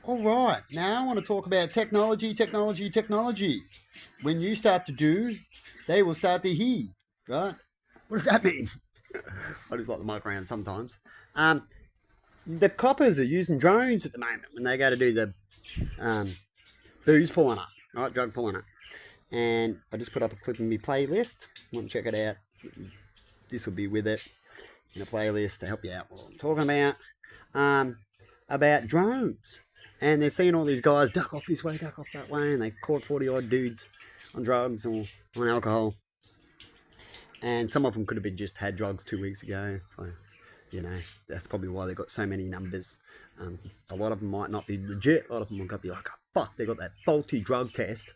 All right, now I want to talk about technology, technology, technology. When you start to do, they will start to hear, right? What does that mean? I just like the mic around sometimes. Um, the coppers are using drones at the moment when they go to do the um, booze pulling up, right? Drug pulling up. And I just put up a clip in my playlist. Want to check it out? This will be with it in a playlist to help you out what I'm talking um, about drones. And they're seeing all these guys duck off this way, duck off that way, and they caught 40 odd dudes on drugs or on alcohol. And some of them could have been just had drugs 2 weeks ago. So, that's probably why they got so many numbers. A lot of them might not be legit. A lot of them might be like, oh, fuck, they got that faulty drug test.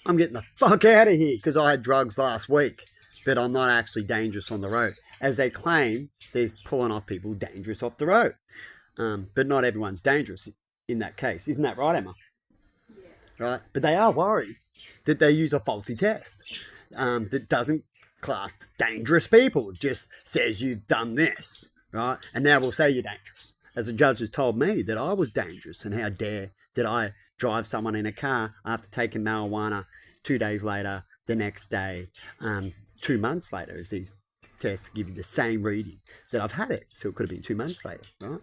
I'm getting the fuck out of here because I had drugs last week, but I'm not actually dangerous on the road. As they claim, they're pulling off people dangerous off the road. But not everyone's dangerous in that case. Isn't that right, Emma? Right? But they are worried that they use a faulty test that doesn't class dangerous people. It just says you've done this, right? And now we'll say you're dangerous. As the judge has told me that I was dangerous, and how dare did I drive someone in a car after taking marijuana 2 days later, the next day, 2 months later, as these tests give you the same reading that I've had it. So it could have been 2 months later, right?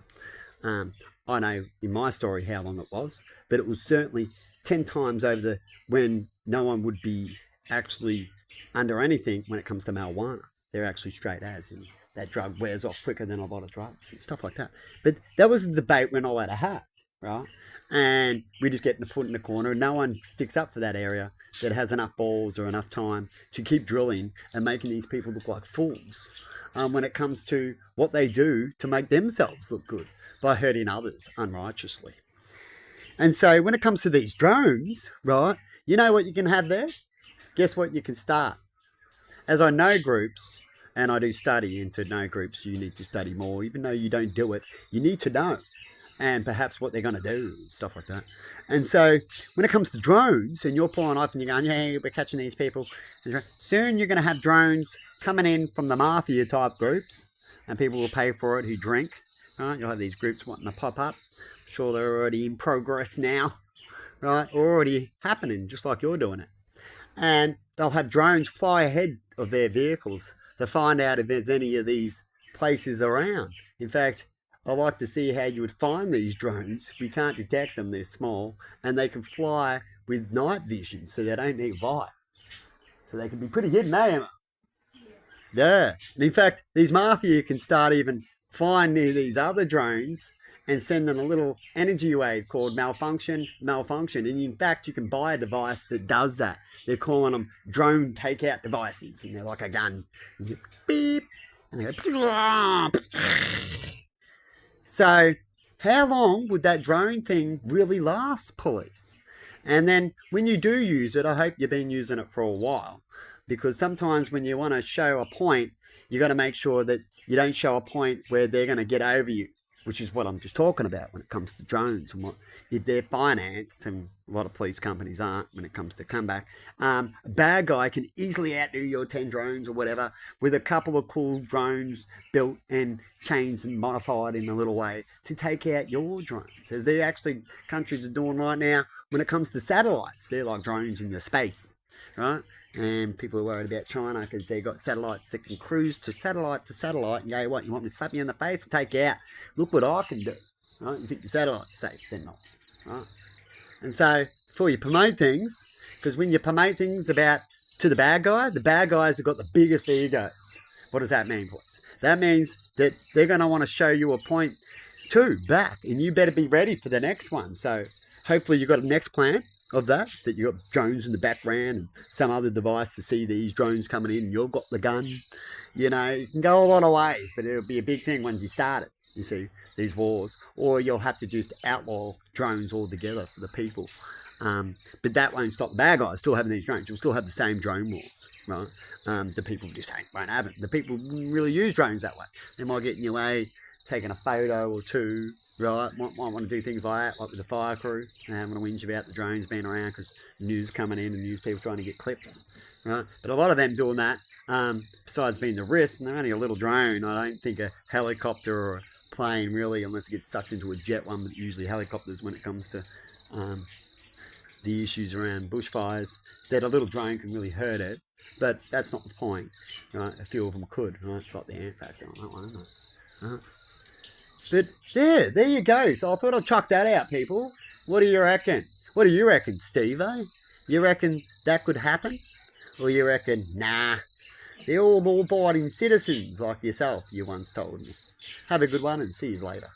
I know in my story how long it was, but it was certainly 10 times over the when no one would be actually under anything when it comes to marijuana. They're actually straight as, and that drug wears off quicker than a lot of drugs and stuff like that. But that was a debate we're not allowed to have, right? And we just get put in the corner, and no one sticks up for that area that has enough balls or enough time to keep drilling and making these people look like fools when it comes to what they do to make themselves look good by hurting others unrighteously. And so when it comes to these drones, right, you know what you can have there? Guess what you can start? As I know groups, and I do study into know groups, you need to study more. Even though you don't do it, you need to know. And perhaps what they're going to do, stuff like that. And so when it comes to drones, and you're pulling off and you're going, yeah, we're catching these people. Soon you're going to have drones coming in from the mafia type groups, and people will pay for it who drink. Right? You'll have these groups wanting to pop up. I'm sure they're already in progress now, right? Already happening, just like you're doing it. And they'll have drones fly ahead of their vehicles to find out if there's any of these places around. In fact, I like to see how you would find these drones. We can't detect them, they're small, and they can fly with night vision, so they don't need light. So they can be pretty hidden, eh, Emma? Yeah. And in fact, these mafia can start even flying near these other drones and send them a little energy wave called malfunction. And in fact, you can buy a device that does that. They're calling them drone takeout devices, and they're like a gun. And you beep, and they go. So, how long would that drone thing really last, police? And then when you do use it, I hope you've been using it for a while, because sometimes when you want to show a point, you got to make sure that you don't show a point where they're going to get over you, which is what I'm just talking about when it comes to drones, and what if they're financed, and a lot of police companies aren't when it comes to comeback. A bad guy can easily outdo your 10 drones or whatever with a couple of cool drones built and changed and modified in a little way to take out your drones, as they actually countries are doing right now when it comes to satellites. They're like drones in the space, right? And people are worried about China because they've got satellites that can cruise to satellite and go, what, you want me to slap you in the face or take you out? Look what I can do. Right? You think your satellite's safe, they're not. Right? And so before you promote things, because when you promote things about to the bad guys have got the biggest egos. What does that mean, please? That means that they're going to want to show you a point too back, and you better be ready for the next one. So hopefully you've got a next plan of that you got drones in the background and some other device to see these drones coming in, and you've got the gun. You can go a lot of ways, but it'll be a big thing once you start it, you see, these wars. Or you'll have to just outlaw drones altogether for the people. But that won't stop the bad guys still having these drones. You'll still have the same drone wars, right? The people just won't have it. The people wouldn't really use drones that way. They might get in your way, taking a photo or two, right? Might want to do things like that, like with the fire crew. They want to whinge about the drones being around because news coming in and news people trying to get clips, right? But a lot of them doing that, besides being the risk, and they're only a little drone. I don't think a helicopter or a plane, really, unless it gets sucked into a jet one, but usually helicopters when it comes to the issues around bushfires, that a little drone can really hurt it. But that's not the point, right? A few of them could, right? It's like the ant factor on that one, isn't it? But there you go. So I thought I'd chuck that out, people. What do you reckon? What do you reckon, Steve-o? You reckon that could happen? Or you reckon, nah, they're all law-abiding citizens like yourself, you once told me. Have a good one and see you later.